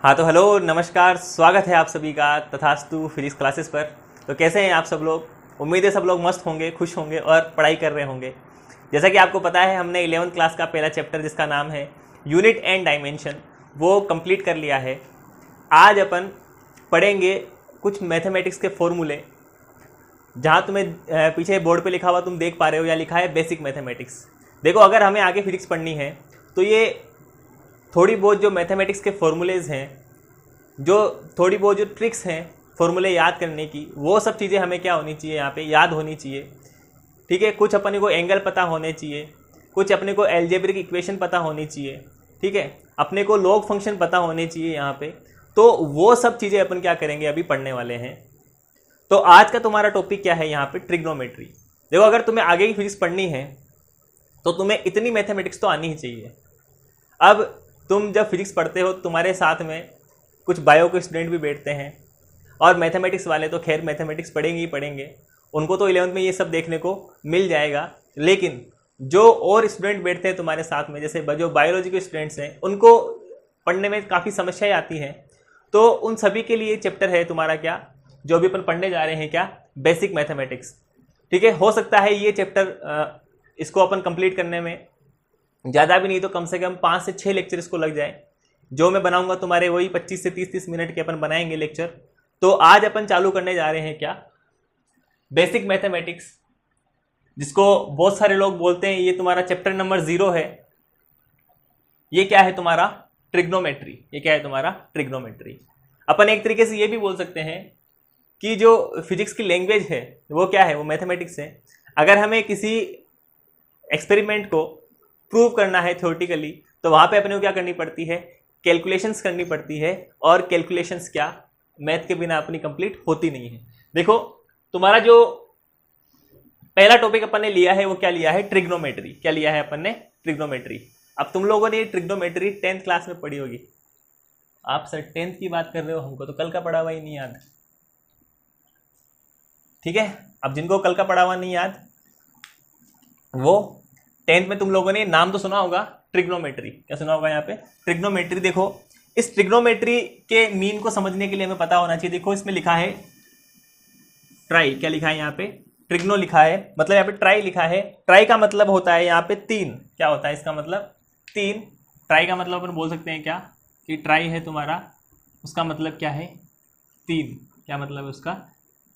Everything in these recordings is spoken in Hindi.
हाँ तो हेलो नमस्कार, स्वागत है आप सभी का तथास्तु फिजिक्स क्लासेस पर। तो कैसे हैं आप सब लोग? उम्मीद है सब लोग मस्त होंगे, खुश होंगे और पढ़ाई कर रहे होंगे। जैसा कि आपको पता है, हमने 11th क्लास का पहला चैप्टर जिसका नाम है यूनिट एंड डायमेंशन वो कंप्लीट कर लिया है। आज अपन पढ़ेंगे कुछ मैथमेटिक्स के फॉर्मूले, जहाँ तुम्हें पीछे बोर्ड पे लिखा हुआ तुम देख पा रहे हो, या लिखा है बेसिक मैथमेटिक्स। देखो, अगर हमें आगे फिजिक्स पढ़नी है तो ये थोड़ी बहुत जो मैथमेटिक्स के फॉर्मूलेज हैं, जो थोड़ी बहुत जो ट्रिक्स हैं फॉर्मूले याद करने की, वो सब चीज़ें हमें क्या होनी चाहिए, यहाँ पे याद होनी चाहिए। ठीक है, कुछ अपने को एंगल पता होने चाहिए, कुछ अपने को एल्जेब्रिक इक्वेशन पता होनी चाहिए, ठीक है, अपने को लॉग फंक्शन पता होने चाहिए यहाँ पे। तो वो सब चीज़ें अपन क्या करेंगे, अभी पढ़ने वाले हैं। तो आज का तुम्हारा टॉपिक क्या है यहाँ पे? ट्रिग्नोमेट्री। देखो, अगर तुम्हें आगे की फिजिक्स पढ़नी है तो तुम्हें इतनी मैथमेटिक्स तो आनी ही चाहिए। अब तुम जब फिजिक्स पढ़ते हो, तुम्हारे साथ में कुछ बायो के स्टूडेंट भी बैठते हैं, और मैथमेटिक्स वाले तो खैर मैथमेटिक्स पढ़ेंगे ही पढ़ेंगे, उनको तो 11th में ये सब देखने को मिल जाएगा। लेकिन जो और स्टूडेंट बैठते हैं तुम्हारे साथ में, जैसे जो बायोलॉजी के स्टूडेंट्स हैं, उनको पढ़ने में काफ़ी समस्याएं आती हैं। तो उन सभी के लिए चैप्टर है तुम्हारा क्या, जो भी अपन पढ़ने जा रहे हैं, क्या? Basic mathematics. ठीक है, हो सकता है ये चैप्टर इसको अपन कंप्लीट करने में ज़्यादा भी नहीं तो कम से कम 5 से 6 लेक्चर इसको लग जाए। जो मैं बनाऊंगा तुम्हारे वही 25 से 30 मिनट के अपन बनाएंगे लेक्चर। तो आज अपन चालू करने जा रहे हैं क्या? बेसिक मैथमेटिक्स, जिसको बहुत सारे लोग बोलते हैं ये तुम्हारा चैप्टर नंबर 0 है। ये क्या है तुम्हारा? ट्रिग्नोमेट्री। ये क्या है तुम्हारा? ट्रिग्नोमेट्री। अपन एक तरीके से ये भी बोल सकते हैं कि जो फिजिक्स की लैंग्वेज है वो क्या है? वो मैथमेटिक्स है। अगर हमें किसी एक्सपेरिमेंट को प्रूव करना है थ्योरेटिकली, तो वहाँ पे अपने को क्या करनी पड़ती है? कैलकुलेशंस करनी पड़ती है। और कैलकुलेशंस क्या, मैथ के बिना अपनी कंप्लीट होती नहीं है। देखो, तुम्हारा जो पहला टॉपिक अपन ने लिया है वो क्या लिया है? ट्रिग्नोमेट्री। क्या लिया है अपन ने? ट्रिग्नोमेट्री। अब तुम लोगों ने ट्रिग्नोमेट्री 10th क्लास में पढ़ी होगी। आप सर 10th की बात कर रहे हो, हमको तो कल का पढ़ा हुआ ही नहीं याद। ठीक है, अब जिनको कल का पढ़ा हुआ नहीं याद, वो 10th में तुम लोगों ने नाम तो सुना होगा, ट्रिग्नोमेट्री। क्या सुना होगा यहाँ पे? ट्रिग्नोमेट्री। देखो, इस ट्रिग्नोमेट्री के मीन को समझने के लिए हमें पता होना चाहिए। देखो, इसमें लिखा है ट्राई। क्या लिखा है यहाँ पे? ट्रिग्नो लिखा है, मतलब यहाँ पे ट्राई लिखा है। ट्राई का मतलब होता है यहाँ पे 3। क्या होता है इसका मतलब? 3। ट्राई का मतलब अपन बोल सकते हैं क्या कि ट्राई है तुम्हारा, उसका मतलब क्या है? 3। क्या मतलब है उसका?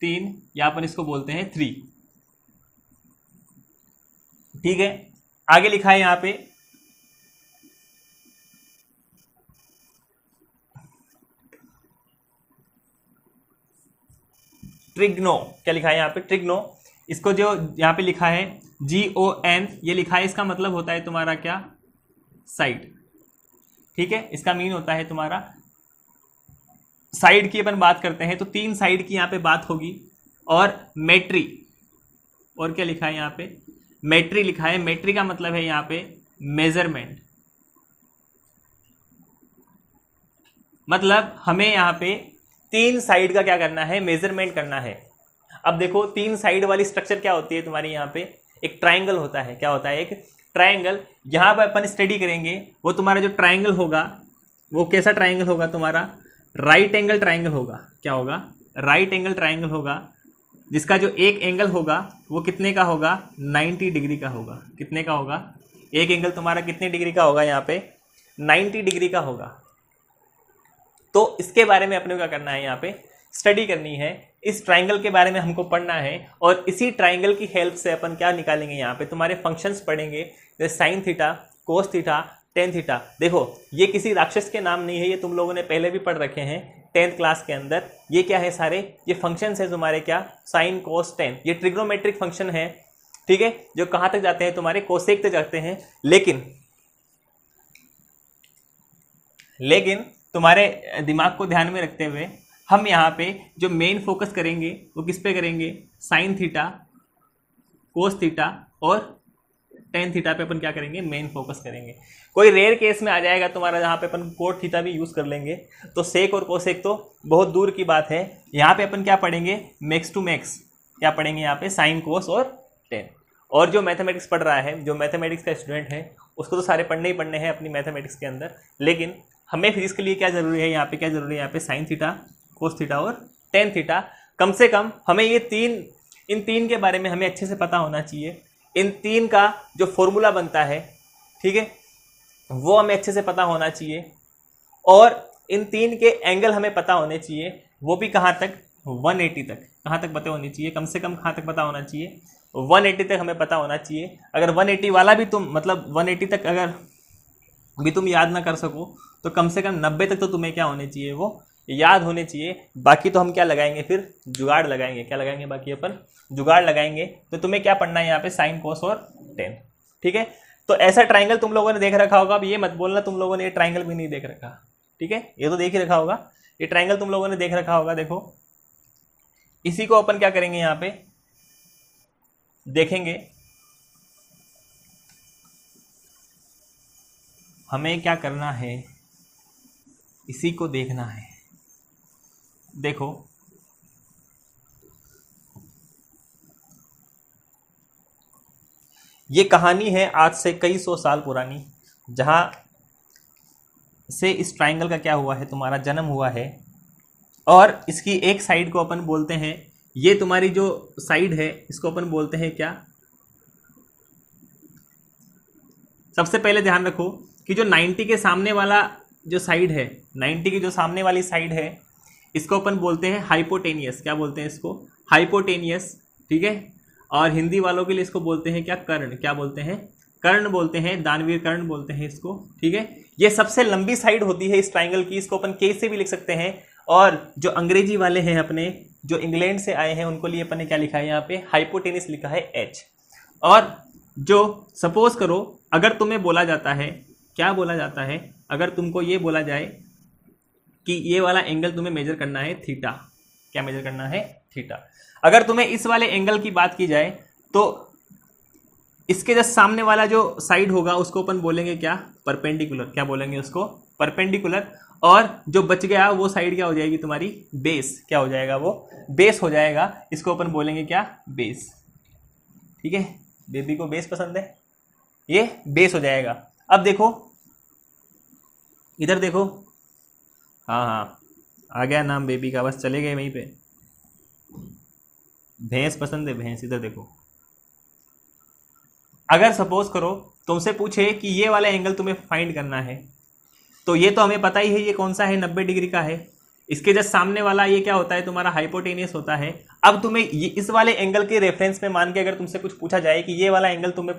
3, या अपन इसको बोलते हैं 3। ठीक है, आगे लिखा है यहाँ पे ट्रिग्नो। क्या लिखा है यहाँ पे? ट्रिग्नो। इसको जो यहाँ पे लिखा है GON, ये लिखा है, इसका मतलब होता है तुम्हारा क्या? साइड। ठीक है, इसका मीन होता है तुम्हारा साइड की। अपन बात करते हैं तो 3 साइड की यहाँ पे बात होगी। और मेट्री, और क्या लिखा है यहाँ पे? मेट्री लिखा है। मेट्री का मतलब है यहाँ पे मेजरमेंट। मतलब हमें यहाँ पे 3 साइड का क्या करना है? मेजरमेंट करना है। अब देखो, 3 साइड वाली स्ट्रक्चर क्या होती है तुम्हारी? यहाँ पे एक ट्राइंगल होता है। क्या होता है? एक ट्राइंगल। यहाँ पर अपन स्टडी करेंगे, वो तुम्हारा जो ट्राइंगल होगा वो कैसा ट्राइंगल होगा तुम्हारा? राइट एंगल ट्राइंगल होगा। क्या होगा? राइट एंगल ट्राइंगल होगा, जिसका जो एक एंगल होगा वो कितने का होगा? 90 डिग्री का होगा। कितने का होगा? एक एंगल तुम्हारा कितने डिग्री का होगा? यहाँ पे 90 डिग्री का होगा। तो इसके बारे में अपने को क्या करना है? यहाँ पे स्टडी करनी है। इस ट्राइंगल के बारे में हमको पढ़ना है, और इसी ट्राइंगल की हेल्प से अपन क्या निकालेंगे? यहाँ पे तुम्हारे फंक्शंस पढ़ेंगे, जैसे sign theta, cos theta, tan theta. देखो, ये किसी राक्षस के नाम नहीं है, ये तुम लोगों ने पहले भी पढ़ रखे हैं 10th क्लास के अंदर। ये क्या है? सारे ये फंक्शंस है तुम्हारे, क्या? साइन, कोस, टेन। ये ट्रिग्नोमेट्रिक फंक्शन है। ठीक है, जो कहाँ तक जाते हैं? तुम्हारे कोसेक तक जाते हैं। लेकिन तुम्हारे दिमाग को ध्यान में रखते हुए हम यहाँ पे जो मेन फोकस करेंगे वो किस पे करेंगे? साइन थीटा, कोस थीटा और टेन थीटा पे अपन क्या करेंगे? मेन फोकस करेंगे। कोई रेयर केस में आ जाएगा तुम्हारा जहाँ पे अपन कोट थीटा भी यूज़ कर लेंगे, तो सेक और कोसेक तो बहुत दूर की बात है। यहाँ पे अपन क्या पढ़ेंगे? Max to max. क्या पढ़ेंगे यहाँ पे? साइन, कोस और टेन। और जो मैथमेटिक्स पढ़ रहा है, जो मैथमेटिक्स का स्टूडेंट है, उसको तो सारे पढ़ने ही पढ़ने हैं अपनी मैथमेटिक्स के अंदर। लेकिन हमें फिर इसके लिए क्या जरूरी है, यहाँ पे क्या जरूरी है, यहाँ पे साइन थीटा, कोस थीटा और टेन थीटा। कम से कम हमें इन तीन के बारे में हमें अच्छे से पता होना चाहिए। इन तीन का जो फॉर्मूला बनता है, ठीक है, वो हमें अच्छे से पता होना चाहिए। और इन तीन के एंगल हमें पता होने चाहिए, वो भी कहाँ तक, 180 तक। कहाँ तक पता होनी चाहिए, कम से कम कहाँ तक पता होना चाहिए, 180 तक हमें पता होना चाहिए। अगर 180 वाला भी तुम, मतलब 180 तक अगर भी तुम याद ना कर सको तो कम से कम 90 तक तो तुम्हें क्या होने चाहिए, वो याद होने चाहिए। बाकी तो हम क्या लगाएंगे, फिर जुगाड़ लगाएंगे। क्या लगाएंगे, बाकी अपन जुगाड़ लगाएंगे। तो तुम्हें क्या पढ़ना है यहाँ पे, साइन कोस और टेन, ठीक है। तो ऐसा ट्राइंगल तुम लोगों ने देख रखा होगा। अब ये मत बोलना तुम लोगों ने ये ट्राइंगल भी नहीं देख रखा, ठीक है, ये तो देख ही रखा होगा। ये ट्राइंगल तुम लोगों ने देख रखा होगा। देखो इसी को अपन क्या करेंगे, यहाँ पे देखेंगे, हमें क्या करना है, इसी को देखना है। देखो ये कहानी है आज से कई सौ साल पुरानी, जहां से इस ट्राइंगल का क्या हुआ है, तुम्हारा जन्म हुआ है। और इसकी एक साइड को अपन बोलते हैं, ये तुम्हारी जो साइड है इसको अपन बोलते हैं क्या, सबसे पहले ध्यान रखो कि जो 90 के सामने वाला जो साइड है, 90 की जो सामने वाली साइड है, इसको अपन बोलते हैं हाइपोटेनियस। क्या बोलते हैं इसको, हाइपोटेनियस, ठीक है। और हिंदी वालों के लिए इसको बोलते हैं क्या, कर्ण। क्या बोलते हैं, कर्ण बोलते हैं, दानवीर कर्ण बोलते हैं इसको, ठीक है। ये सबसे लंबी साइड होती है इस ट्राइंगल की, इसको अपन के से भी लिख सकते हैं। और जो अंग्रेजी वाले हैं अपने, जो इंग्लैंड से आए हैं, उनको लिए अपन ने क्या लिखा है यहाँ पे, हाइपोटेनियस लिखा है, एच। और जो सपोज करो अगर तुम्हें बोला जाता है, क्या बोला जाता है, अगर तुमको ये बोला जाए कि ये वाला एंगल तुम्हें मेजर करना है थीटा, क्या मेजर करना है, थीटा। अगर तुम्हें इस वाले एंगल की बात की जाए तो इसके जस्ट सामने वाला जो साइड होगा उसको अपन बोलेंगे क्या, परपेंडिकुलर। क्या बोलेंगे उसको, परपेंडिकुलर। और जो बच गया वो साइड क्या हो जाएगी तुम्हारी, बेस। क्या हो जाएगा, वो बेस हो जाएगा। इसको अपन बोलेंगे क्या, बेस, ठीक है। बेबी को बेस पसंद है, ये बेस हो जाएगा। अब देखो इधर देखो, हाँ हाँ आ गया नाम बेबी का, बस चले गए वहीं पे। भैंस पसंद है, भैंस। इधर देखो, अगर सपोज करो तुमसे पूछे कि ये वाला एंगल तुम्हें फाइंड करना है, तो ये तो हमें पता ही है ये कौन सा है, 90 डिग्री का है। इसके जस्ट सामने वाला ये क्या होता है, तुम्हारा हाइपोटेनियस होता है। अब तुम्हें ये इस वाले एंगल के रेफरेंस में मान के अगर तुमसे कुछ पूछा जाए कि ये वाला एंगल तुम्हें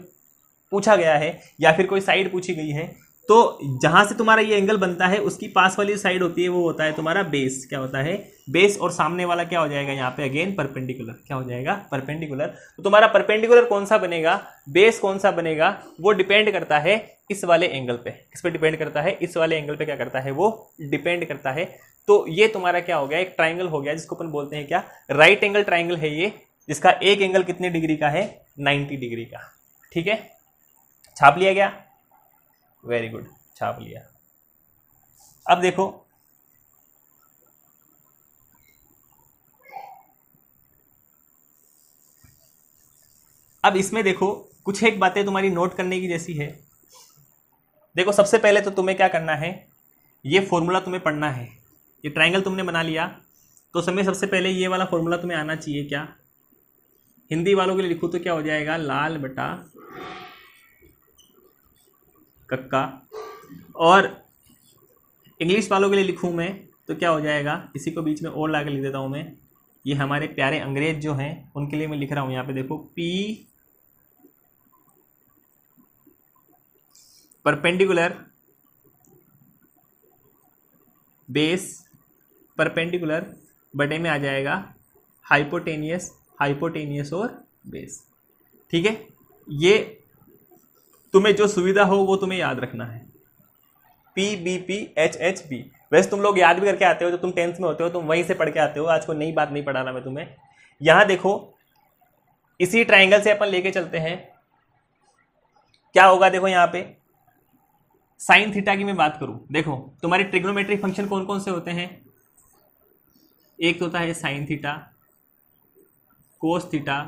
पूछा गया है या फिर कोई साइड पूछी गई है, तो जहां से तुम्हारा ये एंगल बनता है उसकी पास वाली साइड होती है, वो होता है तुम्हारा बेस। क्या होता है, बेस। और सामने वाला क्या हो जाएगा यहाँ पे, अगेन परपेंडिकुलर। क्या हो जाएगा, परपेंडिकुलर। तो तुम्हारा परपेंडिकुलर कौन सा बनेगा, बेस कौन सा बनेगा, वो डिपेंड करता है इस वाले एंगल पे। किस पे डिपेंड करता है, इस वाले एंगल पे क्या करता है, वो डिपेंड करता है। तो ये तुम्हारा क्या हो गया, एक ट्राइंगल हो गया जिसको अपन बोलते हैं क्या, राइट एंगल ट्राइंगल है ये, जिसका एक एंगल कितने डिग्री का है, 90 डिग्री का, ठीक है। छाप लिया गया, वेरी गुड, छाप लिया। अब देखो अब इसमें देखो कुछ एक बातें तुम्हारी नोट करने की जैसी है। देखो सबसे पहले तो तुम्हें क्या करना है, ये फॉर्मूला तुम्हें पढ़ना है। ये ट्राइंगल तुमने बना लिया तो समय सबसे पहले ये वाला फॉर्मूला तुम्हें आना चाहिए। क्या, हिंदी वालों के लिए लिखूँ तो क्या हो जाएगा, लाल बटा कक्का। और इंग्लिश वालों के लिए लिखूँ मैं तो क्या हो जाएगा, इसी को बीच में और ला के लिख देता हूँ मैं। ये हमारे प्यारे अंग्रेज जो हैं उनके लिए मैं लिख रहा हूँ यहाँ पे, देखो पी परपेंडिकुलर बेस परपेंडिकुलर बटे में आ जाएगा हाइपोटेनियस, हाइपोटेनियस और बेस, ठीक है। ये तुम्हें जो सुविधा हो वो तुम्हें याद रखना है, P B P H H B. वैसे तुम लोग याद भी करके आते हो, जो तुम 10th में होते हो तुम वहीं से पढ़ के आते हो, आज कोई नई बात नहीं पढ़ा रहा मैं तुम्हें। यहां देखो इसी ट्राइंगल से अपन लेके चलते हैं, क्या होगा देखो यहाँ पे साइन थीटा की मैं बात करूं, देखो तुम्हारे ट्रिग्नोमेट्रिक फंक्शन कौन कौन से होते हैं, एक होता है sine theta, cos theta,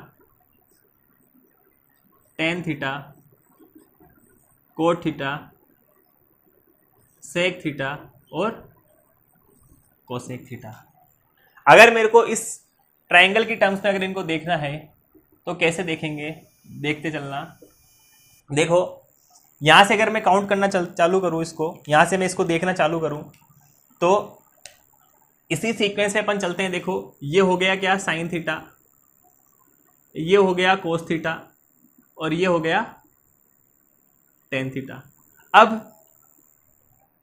tan theta, cot theta, sec theta और कोसेक थीटा। अगर मेरे को इस ट्रायंगल की टर्म्स में अगर इनको देखना है तो कैसे देखेंगे, देखते चलना। देखो यहाँ से अगर मैं काउंट करना चालू करूँ इसको, यहाँ से मैं इसको देखना चालू करूँ तो इसी सीक्वेंस में अपन चलते हैं। देखो ये हो गया क्या, साइन थीटा, ये हो गया कोस थीटा और ये हो गया टेन थीटा। अब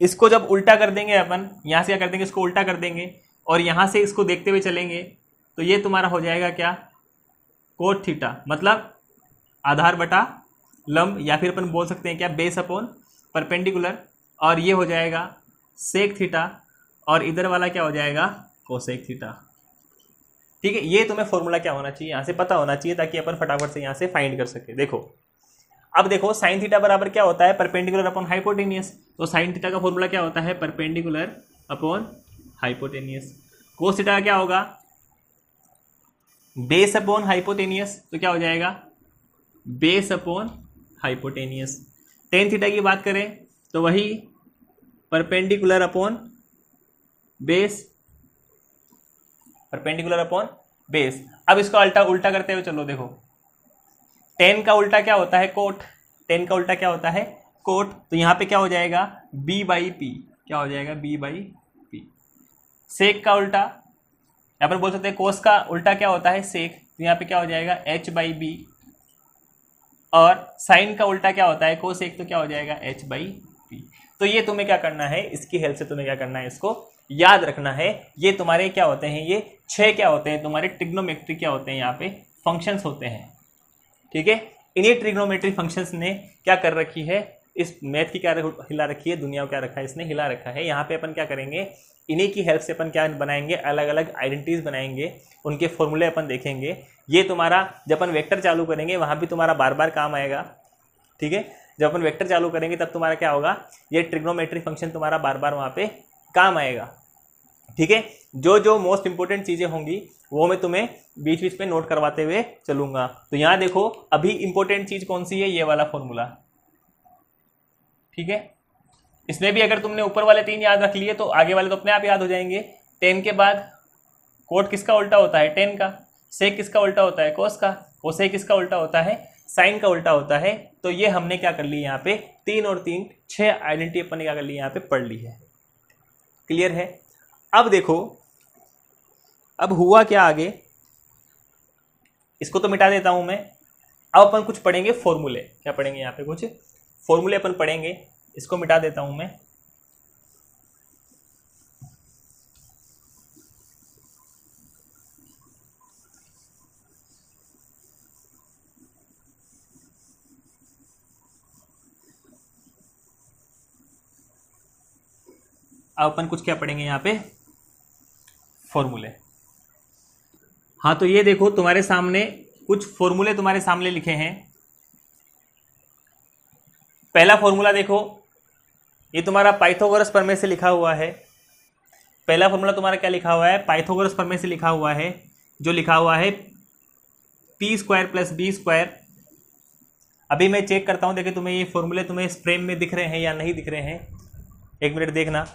इसको जब उल्टा कर देंगे अपन, यहाँ से क्या कर देंगे, इसको उल्टा कर देंगे और यहाँ से इसको देखते हुए चलेंगे तो ये तुम्हारा हो जाएगा क्या, कोट थीटा, मतलब आधार बटा लंब, या फिर अपन बोल सकते हैं क्या, बेस अपॉन परपेंडिकुलर, और ये हो जाएगा सेक थीटा और इधर वाला क्या हो जाएगा, कोसेक थीटा। ठीक है, ये तुम्हें फॉर्मूला क्या होना चाहिए, यहाँ से पता होना चाहिए ताकि अपन फटाफट से यहाँ से फाइंड कर सके। देखो अब देखो साइन थीटा बराबर क्या होता है, परपेंडिकुलर अपॉन हाइपोटेनियस। तो साइन थीटा का फॉर्मूला क्या होता है, perpendicular upon hypotenuse. Cos theta का क्या होगा, बेस अपॉन हाइपोटेनियस, तो क्या हो जाएगा, base upon hypotenuse. Tan theta की बात करें तो वही perpendicular upon base, perpendicular upon base. अब इसको उल्टा करते हुए चलो, देखो टेन का उल्टा क्या होता है, कोट, टेन का उल्टा क्या होता है, कोट। तो यहाँ पे क्या हो जाएगा, b बाई पी, क्या हो जाएगा, b बाई पी। सेक का उल्टा, यहाँ पर बोल सकते हैं कोस का उल्टा क्या होता है, सेक, तो यहाँ पे क्या हो जाएगा, h बाई बी। और साइन का उल्टा क्या होता है, कोसेक, तो क्या हो जाएगा, h बाई पी। तो ये तुम्हें क्या करना है, इसकी हेल्प से तुम्हें क्या करना है, इसको याद रखना है। ये तुम्हारे क्या होते हैं, ये 6 क्या होते हैं, तुम्हारे ट्रिग्नोमेट्री क्या होते हैं, यहाँ पे फंक्शंस होते हैं। ठीक है, इन्हीं ट्रिग्नोमेट्री फंक्शंस ने क्या कर रखी है, इस मैथ की क्या हिला रखी है, दुनिया को क्या रखा है, इसने हिला रखा है। यहाँ पे अपन क्या करेंगे, इन्हीं की हेल्प से अपन क्या बनाएंगे, अलग अलग आइडेंटिटीज बनाएंगे, उनके फॉर्मूले अपन देखेंगे। ये तुम्हारा जब अपन वेक्टर चालू करेंगे वहाँ भी तुम्हारा बार बार काम आएगा। ठीक है, जब अपन वेक्टर चालू करेंगे तब तुम्हारा क्या होगा, ये ट्रिग्नोमेट्री फंक्शन तुम्हारा बार बार वहाँ पे काम आएगा। ठीक है, जो जो मोस्ट इंपॉर्टेंट चीज़ें होंगी वो मैं तुम्हें बीच बीच में नोट करवाते हुए चलूंगा। तो यहाँ देखो अभी इंपॉर्टेंट चीज़ कौन सी है, ये वाला फॉर्मूला। ठीक है, इसमें भी अगर तुमने ऊपर वाले 3 याद रख लिए तो आगे वाले तो अपने आप याद हो जाएंगे। 10 के बाद कोट किसका उल्टा होता है, 10 का। सेक किसका उल्टा होता है, कोस का। कोसेक किसका उल्टा होता है, साइन का उल्टा होता है। तो ये हमने क्या कर ली, यहाँ पे 3 और 3 6 आइडेंटिटी अपन ने क्या कर ली, यहाँ पे पढ़ ली है। क्लियर है। अब देखो अब हुआ क्या आगे, इसको तो मिटा देता हूं मैं। अब अपन कुछ पढ़ेंगे फॉर्मूले, क्या पढ़ेंगे, यहाँ पे कुछ फॉर्मूले अपन पढ़ेंगे, इसको मिटा देता हूं मैं। अब अपन कुछ क्या पढ़ेंगे यहाँ पे, फॉर्मूले। हाँ तो ये देखो तुम्हारे सामने कुछ फॉर्मूले तुम्हारे सामने लिखे हैं। पहला फॉर्मूला देखो, ये तुम्हारा पाइथागोरस प्रमेय से लिखा हुआ है। पहला फॉर्मूला तुम्हारा क्या लिखा हुआ है, पाइथागोरस प्रमेय से लिखा हुआ है, जो लिखा हुआ है p square plus B square. अभी मैं चेक करता हूँ, देखिए तुम्हें ये फॉर्मूले तुम्हें इस फ्रेम में दिख रहे हैं या नहीं दिख रहे हैं, एक मिनट देखना।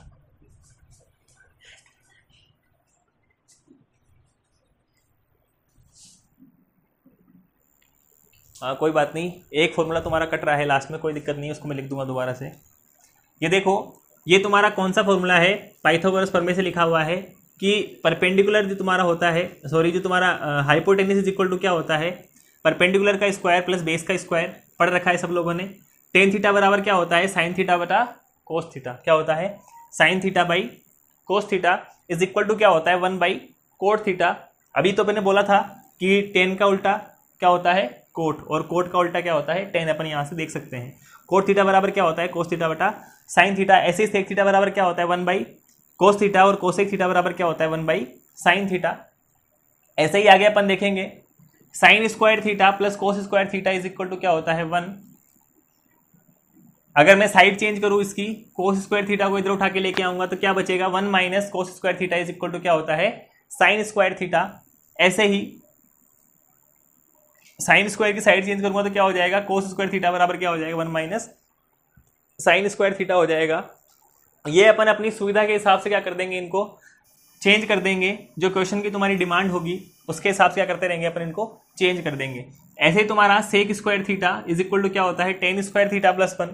हाँ कोई बात नहीं, एक फॉर्मूला तुम्हारा कट रहा है लास्ट में, कोई दिक्कत नहीं है, उसको मैं लिख दूंगा दोबारा से। ये देखो ये तुम्हारा कौन सा फॉर्मूला है, पाइथागोरस प्रमेय से लिखा हुआ है कि परपेंडिकुलर जो तुम्हारा होता है, सॉरी जो तुम्हारा हाइपोटेन्यूस इज इक्वल टू क्या होता है, परपेंडिकुलर का स्क्वायर प्लस बेस का स्क्वायर। पढ़ रखा है सब लोगों ने। टेन थीटा बराबर क्या होता है, साइन थीटा बटा कोस थीटा। क्या होता है, sine theta by cos theta is equal to क्या होता है, 1 बाई कोट थीटा। अभी तो मैंने बोला था कि 10 का उल्टा क्या होता है, कोट, और कोट का उल्टा क्या होता है, 10। अपन यहाँ से देख सकते हैं कोट थीटा बराबर क्या होता है, कोस थीटा बटा साइन थीटा। ऐसे ही सेक थीटा बराबर क्या होता है, 1 बाई कोस थीटा, और कोसेक थीटा बराबर क्या होता है, 1 बाई साइन थीटा। ऐसे ही आगे अपन देखेंगे, sine square theta plus cos square theta is equal to क्या होता है, 1। अगर मैं साइड चेंज करूँ इसकी, कोस स्क्वायर थीटा को इधर उठा के लेके आऊंगा तो क्या बचेगा, 1 minus cos square theta is equal to क्या होता है, साइन स्क्वायर थीटा। ऐसे ही साइन स्क्वायर की साइड चेंज करूंगा तो क्या हो जाएगा, कोस स्क्वायर थीटा बराबर क्या हो जाएगा, 1 माइनस साइन स्क्वायर थीटा हो जाएगा। ये अपन अपनी सुविधा के हिसाब से क्या कर देंगे, इनको चेंज कर देंगे। जो क्वेश्चन की तुम्हारी डिमांड होगी उसके हिसाब से क्या करते रहेंगे, अपन इनको चेंज कर देंगे। ऐसे ही तुम्हारा sec square theta is equal to क्या होता है, tan square theta plus 1।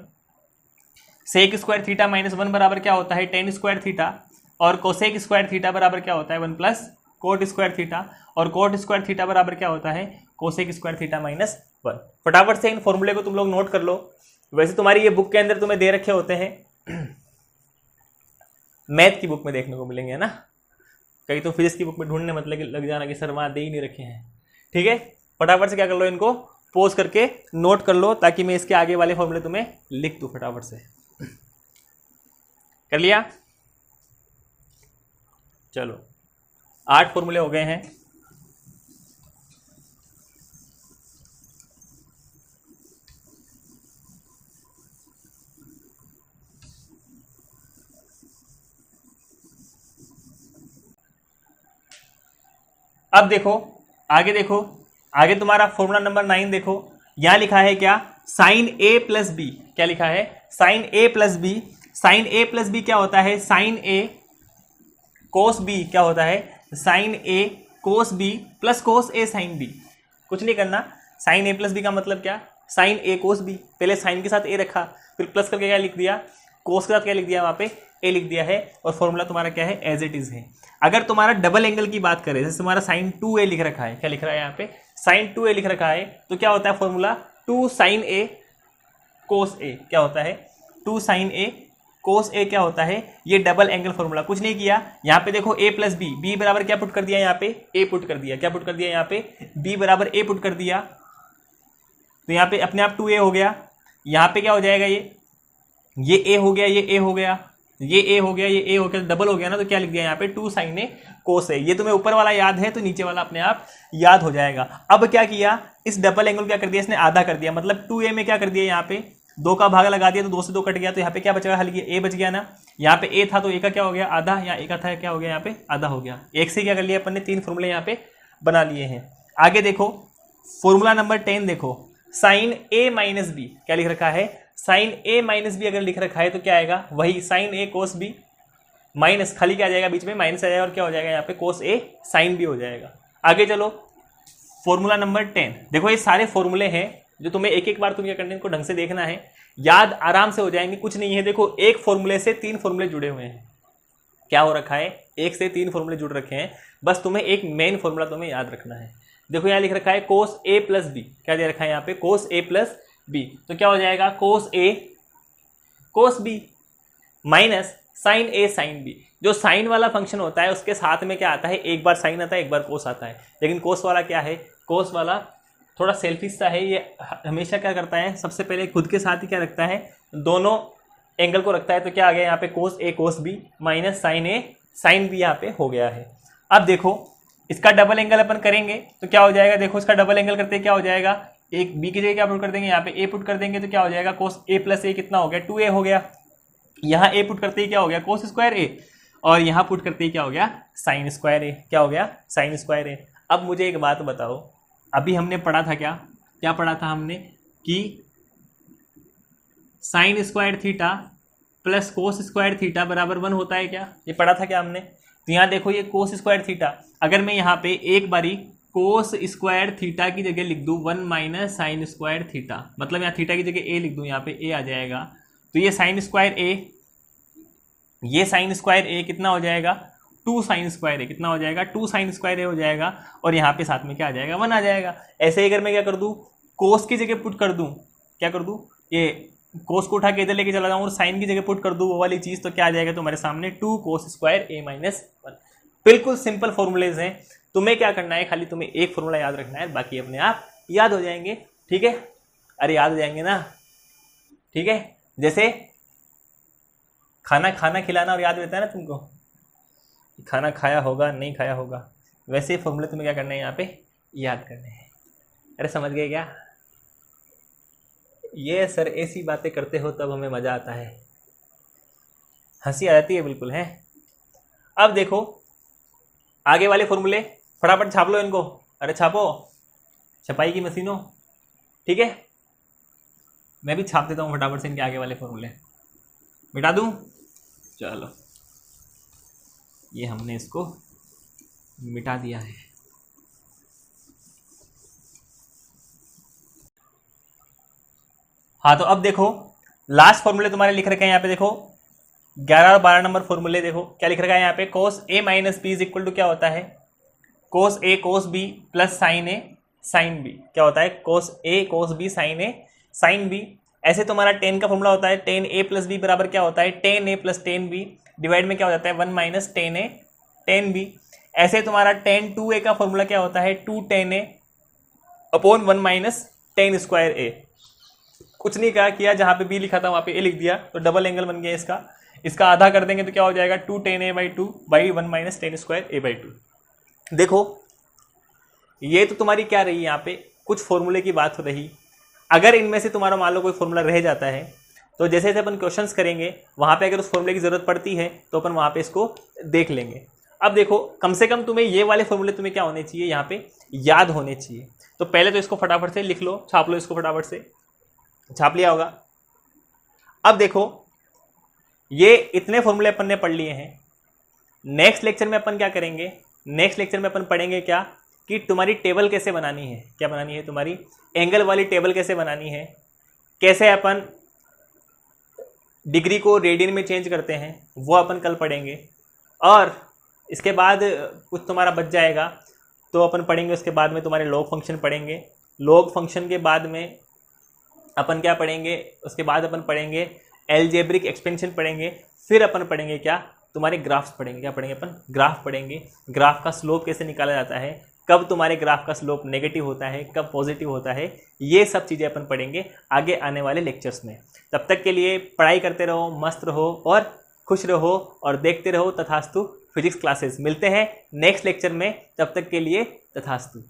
Sec square theta minus 1 बराबर क्या होता है, टेन स्क्वायर थीटा। और कोसेक स्क्वायर थीटा बराबर क्या होता है, 1 प्लस कोट स्क्वायर थीटा। और कोट स्क्वायर थीटा बराबर क्या होता है, कोसेक स्क्वायर थीटा माइनस 1। फटाफट से इन फॉर्मूले को तुम लोग नोट कर लो। वैसे तुम्हारी ये बुक के अंदर तुम्हें दे रखे होते हैं, मैथ की बुक में देखने को मिलेंगे, है ना। कहीं तो फिजिक्स की बुक में ढूंढने मतलब लग जाना कि सर वहाँ दे ही नहीं रखे हैं। ठीक है, फटाफट से क्या कर लो, इनको पोज करके नोट कर लो, ताकि मैं इसके आगे वाले फॉर्मूले तुम्हें लिख दूँ फटाफट से। कर लिया, चलो 8 फॉर्मूले हो गए हैं। अब देखो आगे तुम्हारा फॉर्मूला नंबर 9 देखो। यहां लिखा है क्या, साइन ए प्लस बी। क्या लिखा है, साइन ए प्लस बी। साइन ए प्लस बी क्या होता है, साइन ए कोस बी क्या होता है, साइन ए कोस बी प्लस कोस ए साइन बी। कुछ नहीं करना, साइन ए प्लस बी का मतलब क्या, साइन ए कोस बी। पहले साइन के साथ ए रखा, फिर प्लस करके क्या लिख दिया, कोस के साथ क्या लिख दिया, वहां पे ए लिख दिया है। और फॉर्मूला तुम्हारा क्या है, एज इट इज है। अगर तुम्हारा डबल एंगल की बात करें, जैसे तुम्हारा साइन 2a लिख रखा है, क्या लिख रहा है यहाँ पे, साइन 2a लिख रखा है, तो क्या होता है फॉर्मूला, 2 साइन ए कोस ए। क्या होता है, 2 साइन ए कोस ए क्या होता है, ये डबल एंगल फॉर्मूला। कुछ नहीं किया, यहाँ पे देखो a प्लस बी, बी बराबर क्या पुट कर दिया, यहाँ पे a पुट कर दिया। क्या पुट कर दिया, यहाँ पे b बराबर a पुट कर दिया, तो यहाँ पे अपने आप 2a हो गया। यहाँ पे क्या हो जाएगा, ये a हो गया, ये a हो गया, ये a हो गया, ये a हो गया, डबल हो गया ना। तो क्या लिख दिया यहाँ पे, 2 साइन ए कोस ए। ये तुम्हें ऊपर वाला याद है तो नीचे वाला अपने आप याद हो जाएगा। अब क्या किया, इस डबल एंगल क्या कर दिया, इसने आधा कर दिया। मतलब 2a में क्या कर दिया, यहाँ पे 2 का भाग लगा दिया, तो 2 से 2 कट गया, तो यहाँ पे क्या बचा, हल्की a बच गया ना। यहाँ पे a था तो a का क्या हो गया, आधा। यहाँ a का था क्या हो गया, यहाँ पे आधा हो गया। एक से क्या कर लिया अपन ने, 3 फॉर्मूले यहाँ पे बना लिए हैं। आगे देखो फॉर्मूला नंबर 10 देखो, साइन a माइनस बी। क्या लिख रखा है, साइन a माइनस बी अगर लिख रखा है तो क्या आएगा, वही sine a cos B minus, खाली क्या आ जाएगा, बीच में माइनस आ जाएगा, और क्या हो जाएगा यहाँ पे, कोस a साइन बी हो जाएगा। आगे चलो फॉर्मूला नंबर 10 देखो। ये सारे फॉर्मूले हैं जो तुम्हें एक एक बार तुम्हें क्या करना है, इनको ढंग से देखना है, याद आराम से हो जाएंगे। कुछ नहीं है, देखो एक फॉर्मूले से 3 फॉर्मूले जुड़े हुए हैं। क्या हो रखा है, 1 से 3 फॉर्मूले जुड़ रखे हैं। बस तुम्हें एक मेन फॉर्मूला तुम्हें याद रखना है। देखो यहाँ लिख रखा है कोस a प्लस बी। क्या दे रखा है यहाँ पे, कोस a प्लस बी। तो क्या हो जाएगा, cos a cos b minus sine a sine b। जो साइन वाला फंक्शन होता है उसके साथ में क्या आता है, एक बार साइन आता है, एक बार कोस आता है। लेकिन कोस वाला क्या है, कोस वाला थोड़ा सेल्फिश सा है। ये हमेशा क्या करता है, सबसे पहले खुद के साथ ही क्या रखता है, दोनों एंगल को रखता है। तो क्या आ गया यहाँ पे, cos a cos b minus sine a sine b यहाँ पे हो गया है। अब देखो इसका डबल एंगल अपन करेंगे तो क्या हो जाएगा, देखो इसका डबल एंगल करते क्या हो जाएगा, एक b की जगह क्या पुट कर देंगे, यहाँ पे a पुट कर देंगे, तो क्या हो जाएगा, कोस a प्लस a कितना हो गया, 2a हो गया। यहाँ a पुट करते ही क्या हो गया, कोस स्क्वायर a, और यहाँ पुट करते ही क्या हो गया, साइन स्क्वायर a। क्या हो गया, साइन स्क्वायर a। अब मुझे एक बात बताओ, अभी हमने पढ़ा था क्या पढ़ा था हमने, कि sign square theta plus cos square theta बराबर 1 होता है क्या, ये पढ़ा था क्या हमने। तो यहाँ देखो ये कोस स्क्वायर थीटा, अगर मैं यहाँ पे एक बारी कोस स्क्वायर थीटा की जगह लिख दूँ 1 माइनस साइन स्क्वायर थीटा, मतलब यहाँ थीटा की जगह a लिख दूँ, यहाँ पे a आ जाएगा। तो ये साइन स्क्वायर a, ये साइन स्क्वायर a कितना हो जाएगा, 2 साइन स्क्वायर a कितना हो जाएगा, 2 साइन स्क्वायर a हो जाएगा। और यहाँ पे साथ में क्या आ जाएगा, 1 आ जाएगा। ऐसे ही अगर मैं क्या कर दूँ, कोस की जगह पुट कर दूँ, क्या कर दूँ, ये कोस को उठा के इधर लेके चला जाऊँ और साइन की जगह पुट कर दूँ वो वाली चीज़, तो क्या आ जाएगा तुम्हारे सामने, 2 कोस स्क्वायर a माइनस 1। बिल्कुल सिंपल फॉर्मूलेज हैं। तुम्हें क्या करना है, खाली तुम्हें एक फॉर्मूला याद रखना है, बाकी अपने आप याद हो जाएंगे। ठीक है, अरे याद हो जाएंगे ना, ठीक है। जैसे खाना खिलाना और याद रहता है ना तुमको, खाना खाया होगा नहीं खाया होगा, वैसे ही फॉर्मूले तुम्हें क्या करना है, यहाँ पे याद करने हैं। अरे समझ गए क्या, ये सर ऐसी बातें करते हो तब हमें मज़ा आता है, हंसी आ जाती है बिल्कुल है। अब देखो आगे वाले फॉर्मूले, फटाफट छाप लो इनको। अरे छापो, छपाई की मशीनों, ठीक है। मैं भी छाप देता हूँ फटाफट से इनके आगे वाले फॉर्मूले, मिटा दूँ। चलो ये हमने इसको मिटा दिया है। हाँ तो अब देखो लास्ट फॉर्मूले तुम्हारे लिख रखे हैं यहाँ पे, देखो 11 और 12 नंबर फॉर्मूले देखो क्या लिख रखा है यहाँ पे, cos a minus B is equal to क्या होता है, cos a cos b plus sin a sin b, क्या होता है cos a cos b sin a sin b। ऐसे तुम्हारा tan का फॉर्मूला होता है tan a प्लस b बराबर क्या होता है tan a plus tan b divide में क्या हो जाता है 1 minus tan a tan b। ऐसे तुम्हारा tan 2a का फॉर्मूला क्या होता है 2 tan a upon 1 minus tan square a। कुछ नहीं कहा किया, जहाँ पे b लिखा था वहाँ पे a लिख दिया, तो डबल एंगल बन गया इसका। इसका आधा कर देंगे तो क्या हो जाएगा 2 tan a by 2 by 1 minus tan square a by 2। देखो ये तो तुम्हारी क्या रही यहाँ पे, कुछ फॉर्मूले की बात हो रही। अगर इनमें से तुम्हारा मान लो कोई फॉर्मूला रह जाता है तो जैसे जैसे अपन क्वेश्चंस करेंगे वहाँ पे अगर उस फॉर्मूले की ज़रूरत पड़ती है तो अपन वहाँ पे इसको देख लेंगे। अब देखो कम से कम तुम्हें ये वाले फॉर्मूले तुम्हें क्या होने चाहिए यहाँ पे याद होने चाहिए। तो पहले तो इसको फटाफट से लिख लो, छाप लो इसको, फटाफट से छाप लिया होगा। अब देखो ये इतने फॉर्मूले अपन ने पढ़ लिए हैं। नेक्स्ट लेक्चर में अपन क्या करेंगे, नेक्स्ट लेक्चर में अपन पढ़ेंगे क्या कि तुम्हारी टेबल कैसे बनानी है, क्या बनानी है तुम्हारी एंगल वाली टेबल कैसे बनानी है, कैसे अपन डिग्री को रेडियन में चेंज करते हैं वो अपन कल पढ़ेंगे। और इसके बाद कुछ तुम्हारा बच जाएगा तो अपन पढ़ेंगे, उसके बाद में तुम्हारे लॉग फंक्शन पढ़ेंगे। लॉग फंक्शन के बाद में अपन क्या पढ़ेंगे, उसके बाद अपन पढ़ेंगे एल्जेब्रिक एक्सपेंशन पढ़ेंगे। फिर अपन पढ़ेंगे क्या तुम्हारे ग्राफ्स पढ़ेंगे, क्या पढ़ेंगे अपन ग्राफ पढ़ेंगे। ग्राफ का स्लोप कैसे निकाला जाता है, कब तुम्हारे ग्राफ का स्लोप नेगेटिव होता है कब पॉजिटिव होता है, ये सब चीज़ें अपन पढ़ेंगे आगे आने वाले लेक्चर्स में। तब तक के लिए पढ़ाई करते रहो, मस्त रहो और खुश रहो और देखते रहो तथास्तु फिजिक्स क्लासेस। मिलते हैं नेक्स्ट लेक्चर में, तब तक के लिए तथास्तु।